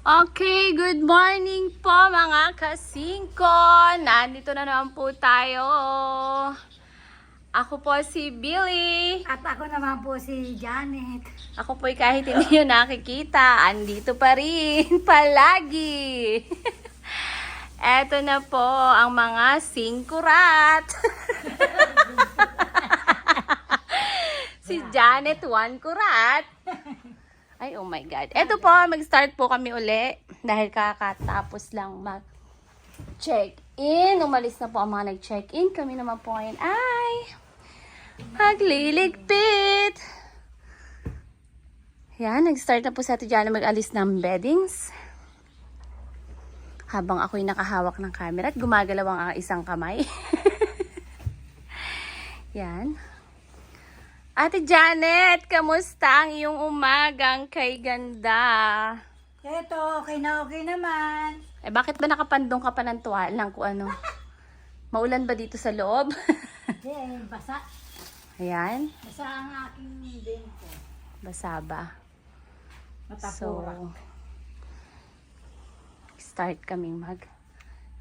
Okay, good morning po mga kasingko. Nandito na naman po tayo. Ako po si Billy. At ako naman po si Janet. Ako po'y kahit hindi nyo nakikita, andito pa rin palagi. Eto na po ang mga singkurat. Si Janet, one kurat. Ay, oh my God. Eto po, mag-start po kami uli. Dahil kakatapos lang mag-check-in. Umalis na po ang mga nag-check-in. Kami naman po ngayon ay magliligpit. Yan, nag-start na po sa Ate Jana mag-alis ng beddings. Habang ako'y nakahawak ng camera at gumagalaw ang isang kamay. Yan. Ate Janet, kamusta ang iyong umagang kay ganda? Eto, okay naman. Eh, bakit ba nakapandong ka pa ng tuwalang kung ano? Maulan ba dito sa loob? Hindi, basa. Ayan, Basa ang aking bento. basa ba? Matapurak. Start kaming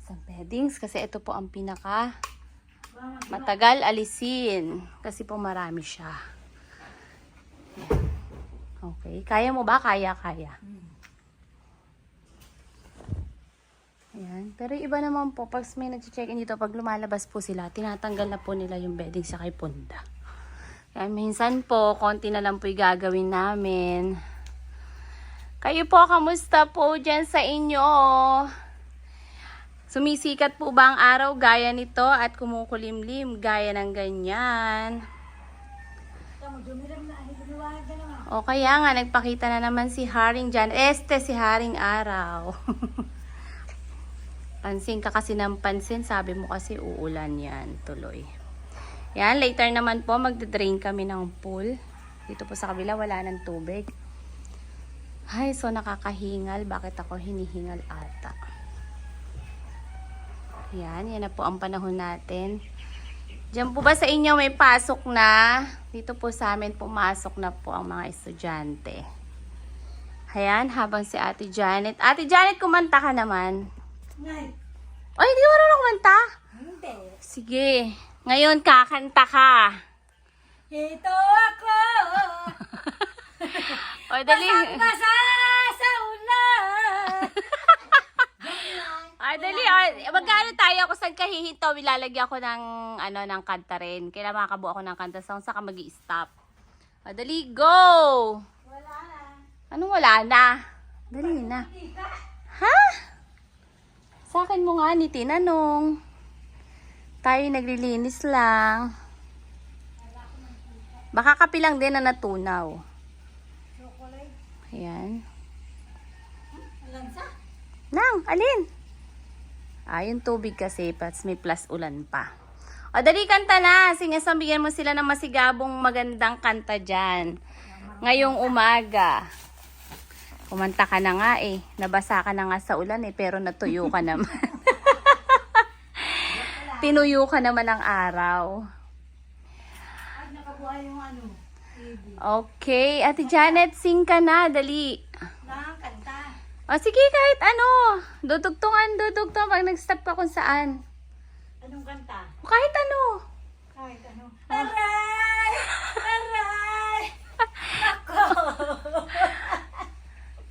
sa beddings kasi ito po ang pinaka matagal alisin kasi po marami siya. Yan. Okay, kaya mo ba? Kaya. Ayan. Pero iba naman po, pag may nag-check-in dito, pag lumalabas po sila, tinatanggal na po nila yung bedding sa kay punda. Kaya minsan po, konti na lang po yung gagawin namin. Kayo po, kamusta po dyan sa inyo? Sumisikat po ba ang araw gaya nito at kumukulimlim gaya ng ganyan? O kaya nga, nagpakita na naman si Haring Jan. Si Haring Araw. Pansin ka kasi ng pansin, sabi mo kasi uulan yan, tuloy. Yan, later naman po, magda-drain kami ng pool. Dito po sa kabila, wala ng tubig. Ay, so nakakahingal. Bakit ako hinihingal ata? Yan na po ang panahon natin. Diyan po ba sa inyo may pasok na? Dito po sa amin pumasok na po ang mga estudyante. Ayan, habang si Ate Janet. Ate Janet, kumanta ka naman. Ngay. Ay, hindi mo marunong kumanta? Hindi. Sige, ngayon kakanta ka. Ito ako. O, dali. Basa sa ulan. Ay, dali. Magkano tayo kung saan ka hihinto? Ilalagyan ko ng kanta rin. Kailangan makabuo ako ng kanta. Saan ka mag-i-stop? O, dali, go! Wala na. Anong wala na? Dali na. Ha? Sa akin mo nga ni tinanong. Tayo naglilinis lang. Baka kapilang din na natunaw. Chocolate. Ayan. Lansa. Nang, alin? Yung tubig kasi, may plus ulan pa. O, dali kanta na. Singasambigan mo sila ng masigabong magandang kanta dyan. Ngayong umaga. Kumanta ka na nga eh. Nabasa ka na nga sa ulan eh, pero natuyo ka naman. Tinuyo ka naman ng araw. Ay, nakabuhay yung TV. Okay, Ate Janet, sing ka na. Dali. Nakakanta. O, sige, kahit ano. Dudugtungan pag nag-stop ka kung saan. Anong kanta? O, kahit ano. Kahit ano. Aray! Aray! Ako!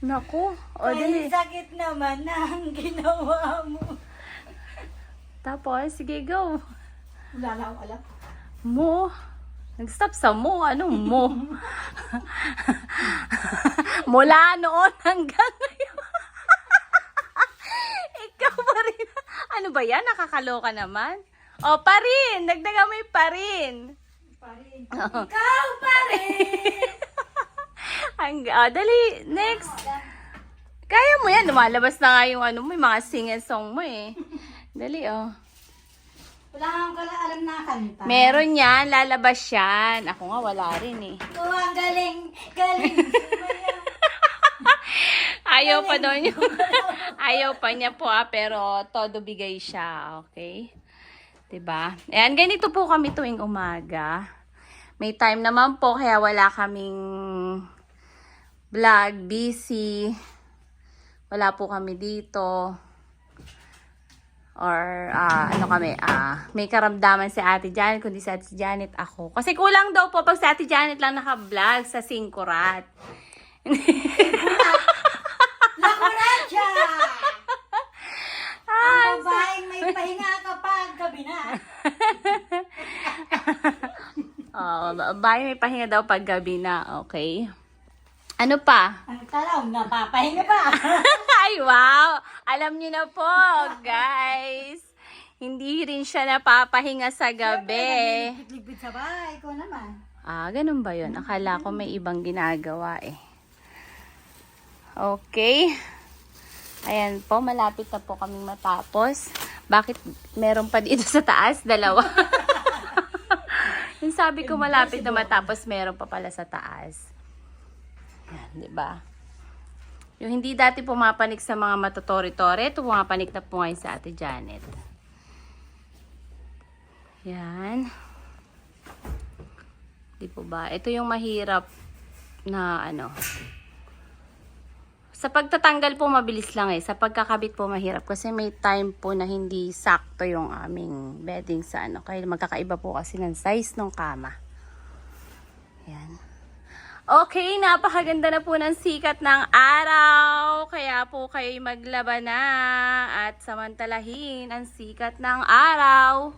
Naku. O, Ay, dali. sakit naman ang ginawa mo. Tapos, sige, go. Wala na akong alam. Mo. Nag-stop sa mo. Anong mo? Mula noon hanggang ngayon. Ikaw pa rin. Ano ba yan? Nakakaloka naman. O, pa rin. Dagdagan mo yung pa rin. Pa rin. Ikaw pa rin! Dali. Next. Kaya mo yan. Lumalabas na nga yung may mga sing-song mo eh. Dali, oh. Wala akong alam na kanta. Meron yan. Lalabas yan. Ako nga wala rin eh. Oh, ang galing! Galing! Ayaw pa doon yung... Ayaw pa niya po pero todo bigay siya. Okay? 'Di ba? Ayan, ganito po kami tuwing umaga. May time naman po kaya wala kaming vlog, busy. wala po kami dito. Or ano kami, may karamdaman si Ate Janet, kundi si Ate Janet ako. Kasi kulang daw po pag si Ate Janet lang naka-vlog sa Singkurat. Lakuracha! Ang babaeng may pahinga kapag gabi na. Bahay may pahinga daw pag gabi na, okay? Ano pa? Ang talaw, napapahinga pa. Ay, wow! Alam niyo na po, guys. Hindi rin siya napapahinga sa gabi. Ligbit sa bahay ko naman. Ganun ba yun? Akala ko may ibang ginagawa eh. Okay. Ayan po, malapit na po kaming matapos. Bakit meron pa dito sa taas? Dalawa. Yung sabi ko malapit na matapos, meron pa pala sa taas. Yan, di ba? Yung hindi dati pumapanik sa mga matutori-tore, ito pumapanik na po ngayon sa Ate Janet. Yan. Di po ba? Ito yung mahirap na ano. Sa pagtatanggal po, mabilis lang eh. Sa pagkakabit po, mahirap. Kasi may time po na hindi sakto yung aming bedding sa ano. Kaya magkakaiba po kasi ng size ng kama. Yan. Okay, napakaganda na po ng sikat ng araw. Kaya po kayo'y maglaba na at samantalahin ang sikat ng araw.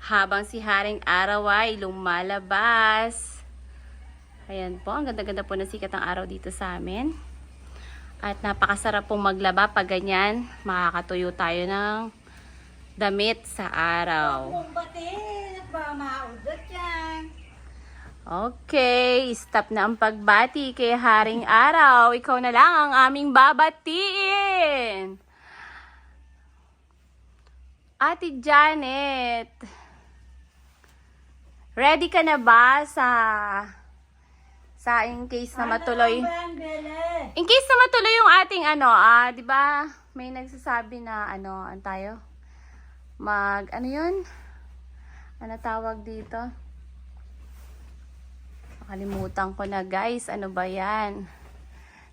Habang si Haring Araw ay lumalabas. Ayan po, ang ganda-ganda po ng sikat ng araw dito sa amin. At napakasarap pong maglaba pag ganyan. Makakatuyo tayo ng damit sa araw. Kumbatin at ba maudot yan. Okay, stop na ang pagbati kay Haring Araw. Ikaw na lang ang aming babatiin. Ate Janet, ready ka na ba sa in case na matuloy? In case na matuloy yung ating ano, 'di ba? May nagsasabi na ano tayo? Ano 'yun? Ano tawag dito? Nakalimutan ko na, guys. Ano ba 'yan?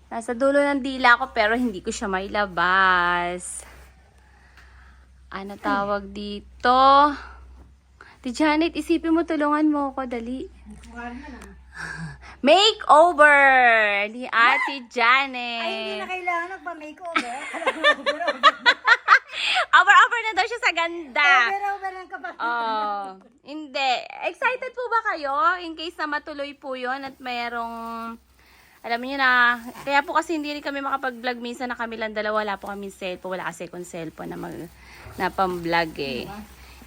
Nasa dulo ng dila ko pero hindi ko siya mailabas. Ano tawag dito? Di Janet, isipin mo, tulungan mo ako, dali. Makeover ni Ate Janet. Ay, hindi na kailangan magpa-makeover. Over na daw siya sa ganda. Over lang kapag. Hindi. Excited po ba kayo? In case na matuloy po yun at mayroong, alam niyo na, kaya po kasi hindi rin kami makapag-vlog minsan na kami lang dalawa. Wala po kami cellphone. Wala kasi kung cellphone na pang-vlog eh.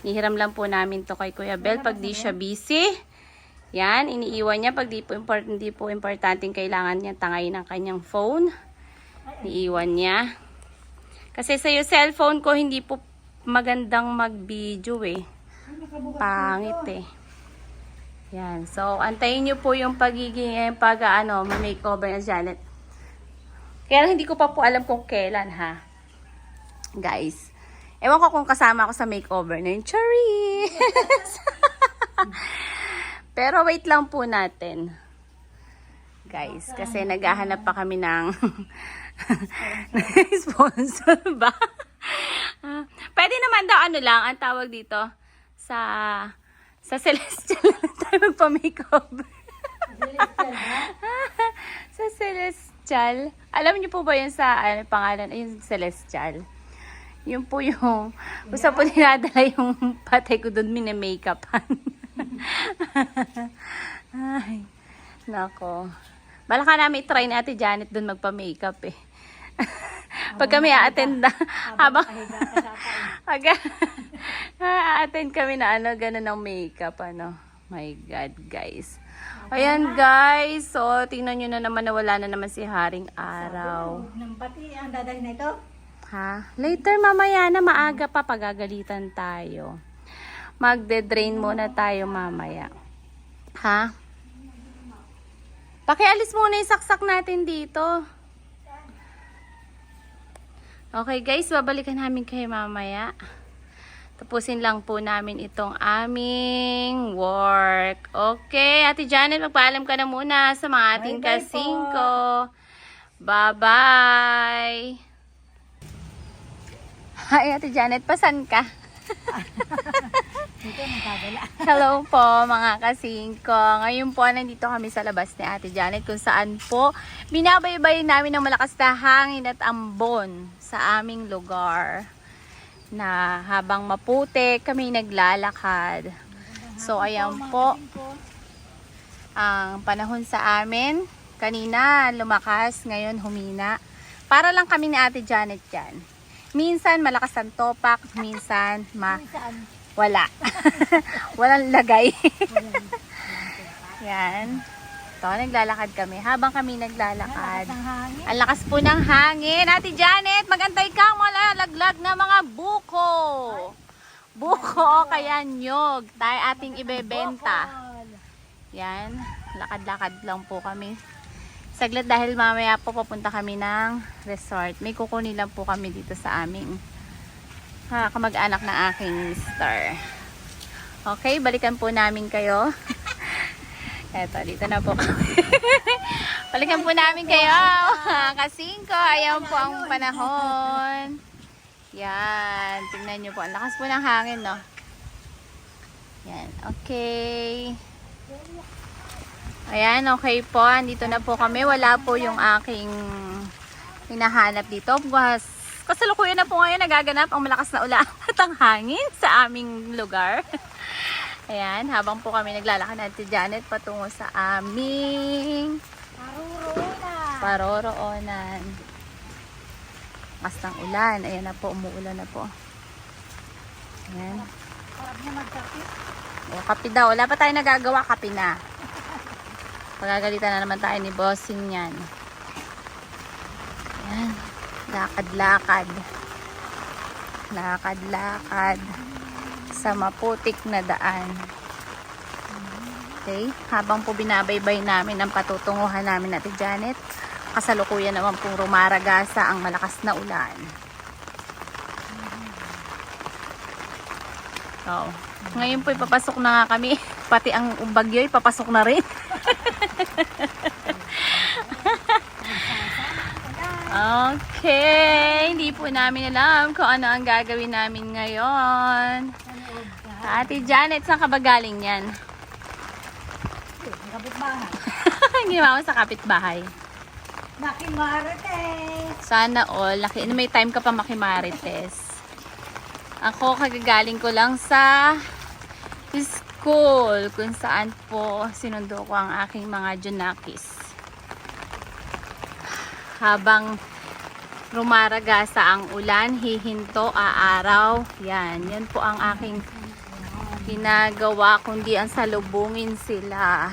Nihiram lang po namin to kay Kuya Bel pag di siya busy. Yan, iniiwan niya pag di po importanteng kailangan niya tangay ng kanyang phone. Iniiwan niya. Kasi sa yung cellphone ko hindi po magandang mag-video eh. Pangit eh. Yan. So, antayin niyo po yung pagiging makeover na Janet. Kaya hindi ko pa po alam kung kailan ha. Guys. Ewan ko kung kasama ako sa makeover na yun. Charis! Pero wait lang po natin. Guys, kasi naghahanap pa kami ng sponsor ba? Pwede naman daw ang tawag dito sa Celestial na tayo magpa-makeover. Sa Celestial. Alam niyo po ba yun sa pangalan? Yung Celestial. Yun po yung gusto po dinadala yung patay ko doon mini-makeupan. Ay, nako. Baka namin try ni Ate Janet doon magpa-makeup eh. Pag kami a-attend na, habang a-attend kami na ganun ng makeup, My God, guys. Ayan, guys. So, tingnan nyo na naman na wala na naman si Haring Araw. Nang pati ang dadalhin na ito. Ha? Later, mamaya na, maaga pa, pagagalitan tayo. Magde-drain muna tayo mamaya. Ha? Pakialis muna yung saksak natin dito. Okay guys, babalikan namin kayo mamaya. Tapusin lang po namin itong aming work. Okay, Ate Janet, magpaalam ka na muna sa mga ating Bye-bye kasingko. Bye-bye! Hi, Ate Janet, pasan ka? Dito, nagkagala. Hello po mga kasingko. Ngayon po nandito kami sa labas ni Ate Janet kung saan po binabaybay namin ng malakas na hangin at ambon sa aming lugar. Na habang maputik kami naglalakad. So ayan po ang panahon sa amin. Kanina lumakas, ngayon humina. Para lang kami ni Ate Janet yan. Minsan malakas ang topak, minsan Saan? wala. Walang lagay. Yan. Ito, naglalakad kami. Habang kami naglalakad, Ang hangin. ang lakas po ng hangin. Ate Janet, magantay kang malalaglag na mga buko. Buko o kaya nyog. Tayo ating ibebenta. Yan. Lakad-lakad lang po kami. Saglit dahil mamaya po papunta kami ng resort. May kukunin lang po kami dito sa aming kamag-anak ng aking mister. Okay, balikan po namin kayo. Eto, dito na po kami. Balikan po namin kayo. Kasingko, ayan po ang panahon. Yan, tingnan nyo po. Ang lakas po ng hangin, no? Yan, okay. Ayan, okay po. Andito na po kami. Wala po yung aking hinahanap dito. Kasalukuyan na po ngayon nagaganap ang malakas na ulan at ang hangin sa aming lugar. Ayan, habang po kami naglalakad na si Janet patungo sa aming paroroonan. Lakas ng ulan. Ayan na po, umuulan na po. Ayan. Sarap na magkapit. O, kape daw. Wala pa tayo nagagawa, kape na. Pagagalitan na naman tayo ni bossing yan. Ayan. Lakad-lakad. Lakad-lakad sa maputik na daan. Okay. Habang po binabaybay namin ang patutunguhan namin natin Janet, kasalukuyan naman pong rumaragasa ang malakas na ulan. Oh. Ngayon po ipapasok na nga kami. Pati ang bagyo ipapasok na rin. Okay, hindi po namin alam kung ano ang gagawin namin ngayon. Ate Janet, saan ka ba galing yan? Kapit-bahay. Ginawa mo sa kapitbahay. Nakimarites. Sana all, may time ka pa makimarites. Ako, kagagaling ko lang sa school kung saan po sinundo ko ang aking mga junakis. Habang rumaragasa ang ulan, hihinto, aaraw. Yan po ang aking ginagawa, kundi ang salubungin sila.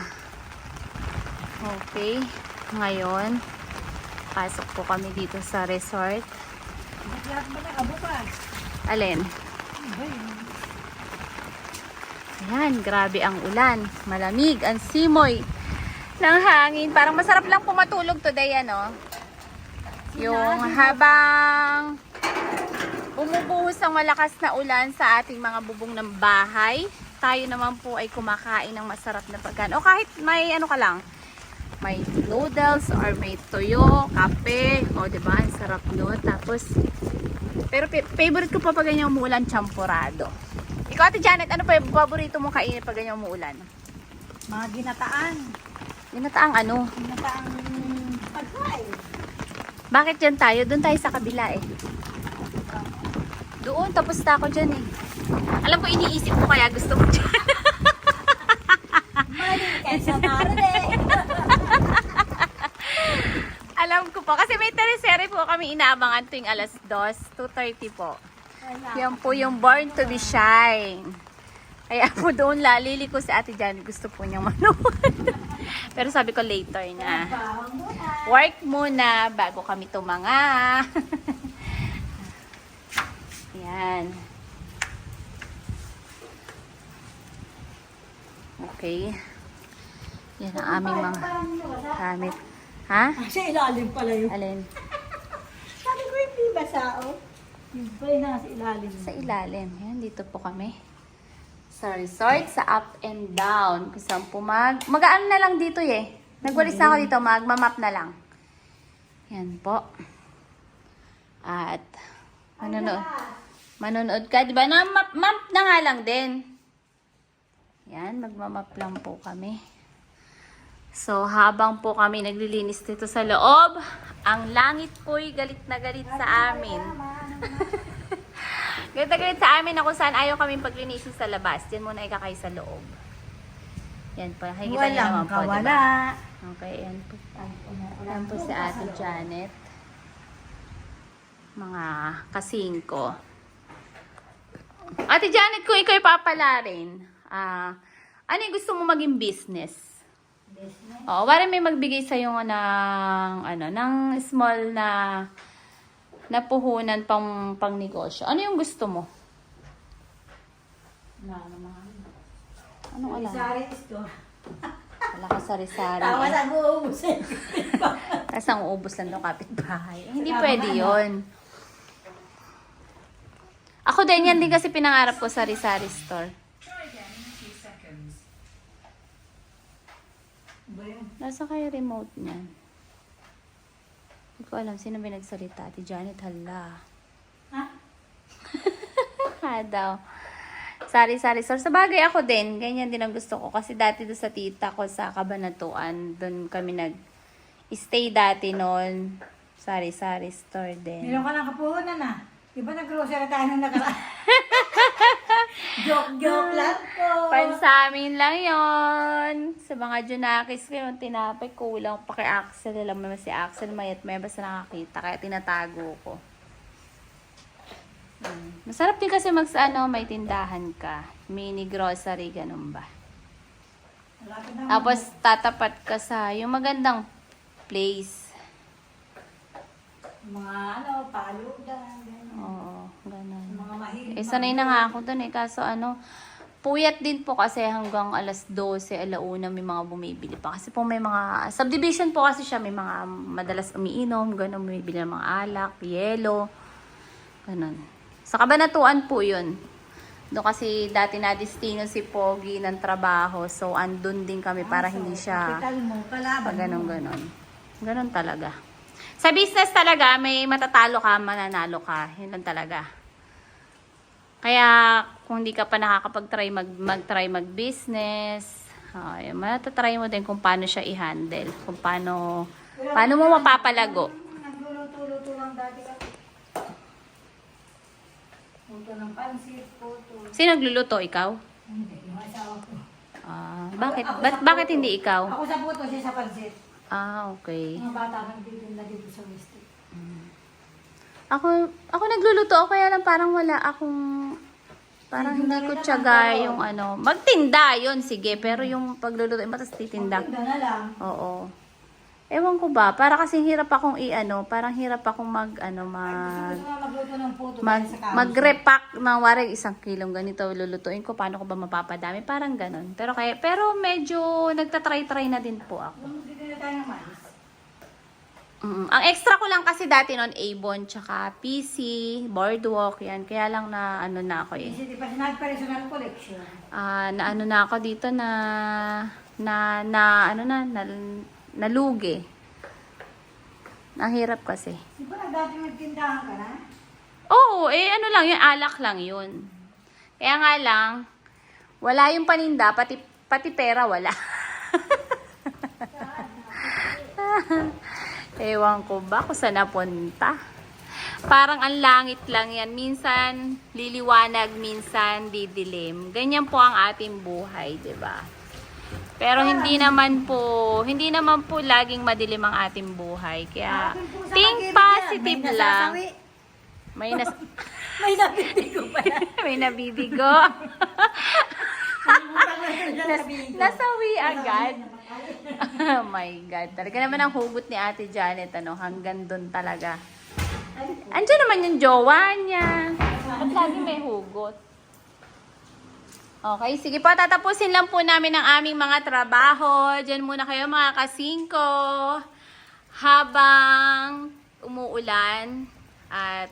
Okay, ngayon, pasok po kami dito sa resort. Lahat ba nakabukas? Alin? Ayan, grabe ang ulan. Malamig ang simoy ng hangin. Parang masarap lang pumatulog today, ano? Yung habang bumubuhos ang malakas na ulan sa ating mga bubong ng bahay, tayo naman po ay kumakain ng masarap na pagkain. O kahit may ano ka lang, may noodles or may toyo, kape, o diba, ang sarap nun. Tapos, pero favorite ko pa pag ganyan umuulan, champurado. Ikaw, Ate Janet, ano pa yung paborito mong kainin pag ganyan umuulan? Mga ginataan. Ginataang ano? Ginataang pagkain. Bakit dyan tayo? Doon tayo sa kabila eh. Doon, tapos na ako dyan eh. Alam ko, iniisip ko kaya gusto ko dyan. Mali kaysa marites. Alam ko po, kasi may teleserye po kami inaabangan tuwing alas 2:30 po. Yan po yung Born to be Shine. Kaya po doon lalili ko si Ate Janet. Gusto po niyang manood. Pero sabi ko later na. Work muna bago kami tumanga. Yan. Okay. Yan ang aming mga gamit. Ha? Sa ilalim pala yun. Alin? Sabi ko hindi basao. Yung pala nasa ilalim. Sa ilalim. Yan, dito po kami. Sa resort, sa up and down. Kung saan po magaan na lang dito eh. Nagwalis na ako dito, magmamap na lang. Yan po. At manonood ka. Diba? Map na nga lang din. Yan, magmamap lang po kami. So, habang po kami naglilinis dito sa loob, ang langit po'y galit na galit sa amin. Galit na galit sa amin na kung saan ayaw kami paglinisin sa labas. Yan muna ikakay sa loob. Yan po, nakikita niyo naman po, diba? Okay, yan po. Yan po si Ate Janet. Mga kasingko. Ate Janet, kung ikaw ipapalarin, ano yung gusto mo maging business? Oo, wala may magbigay sa iyo ng small na puhunan pang negosyo. Ano yung gusto mo? Ano alam? Sari store. Wala ka sari-sari. Tawa na uubusin. Tapos ang uubos lang ng kapitbahay. Hindi pwede yun. Ako din, yan din kasi pinangarap ko sari-sari store. Nasa kaya remote niyan? Hindi ko alam sino may nagsalita. Ate Janet, hala. Ha? Ha daw. Sari-sari store. Sa bagay ako din. Ganyan din ang gusto ko. Kasi dati doon sa tita ko sa Cabanatuan, doon kami nag-stay dati noon. Sari-sari store din. Meron ka ng kapuhunan na. Di ba nag-grocery tayo nung nakaraan? Joke lang po. Pansamin lang yon. Sa mga Junakis ko yung tinapay kulang pa kay Axel. Alam mo naman si Axel mayat may basta nakakita. Kaya tinatago ko. Masarap din kasi may tindahan ka. Mini grocery, ganun ba? Tapos tatapat ka sa yung magandang place. Mga paludan. Oo, ganun. Mga mahilig. Sanay na nga ako dun kaso puyat din po kasi hanggang alas 12, alauna may mga bumibili pa. Kasi po may mga, subdivision po kasi siya, may mga madalas umiinom, ganun, bumibili ng mga alak, yelo, ganun. Sa Cabanatuan po yun. Doon kasi dati na-destino si Pogi ng trabaho, so andun din kami para hindi siya, pag ganun. Ganun talaga. Sa business talaga, may matatalo ka, mananalo ka. Yun lang talaga. Kaya, kung hindi ka pa nakakapag-try mag-try mag-business, matatry mo din kung paano siya i-handle. Kung paano mo mapapalago. Nagluluto-luto lang dati ka. Puto ng pansit, puto. Sino nagluluto? Ikaw? Hindi, yung asawa ko. Bakit hindi ikaw? Ako sa puto, siya sa pansit. Okay. Mga bata kang titinda dito sa Westie. Ako nagluluto ako kaya lang parang wala akong hindi ko tiyaga yung magtinda yun, sige, pero yung pagluluto matas titinda. Magtinda na lang. Oo. Ewan ko ba, para kasi hirap akong parang hirap akong Gusto nga magluto ng puto sa kamis. mag-repack ng warang 1 kilong ganito lulutuin ko, paano ko ba mapapadami, parang ganun. Pero medyo nagtatry-try na din po ako. Dito na tayo ng mais. Ang extra ko lang kasi dati noon Avon, tsaka PC, Boardwalk, yan. Kaya lang na ako eh. Kasi di pa sinad personal collection. Na ako dito nalugi. Nahirap kasi. Di ba dati magtindahan ka na? Oo, lang, yung alak lang yun. Kaya nga lang, wala yung paninda, pati pera wala. Ewan ko ba kung saan napunta. Parang ang langit lang yan. Minsan liliwanag, minsan didilim. Ganyan po ang ating buhay, 'di ba? Pero hindi naman po laging madilim ang ating buhay. Kaya think positive lang. May nabibigo pa yan. May nabibigo. Nasawi agad. Oh my God. Talaga naman ang hugot ni Ate Janet, hanggang doon talaga. Andiyan naman yung jowa niya. Ba't lagi may hugot? Okay, sige po. Tatapusin lang po namin ang aming mga trabaho. Diyan muna kayo mga kasingko. Habang umuulan. At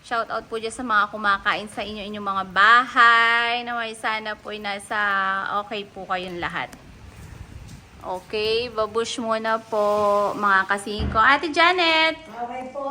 shout out po dyan sa mga kumakain sa inyong mga bahay. Naway sana po nasa okay po kayong lahat. Okay, babush muna po mga kasingko. Ate Janet, Okay po.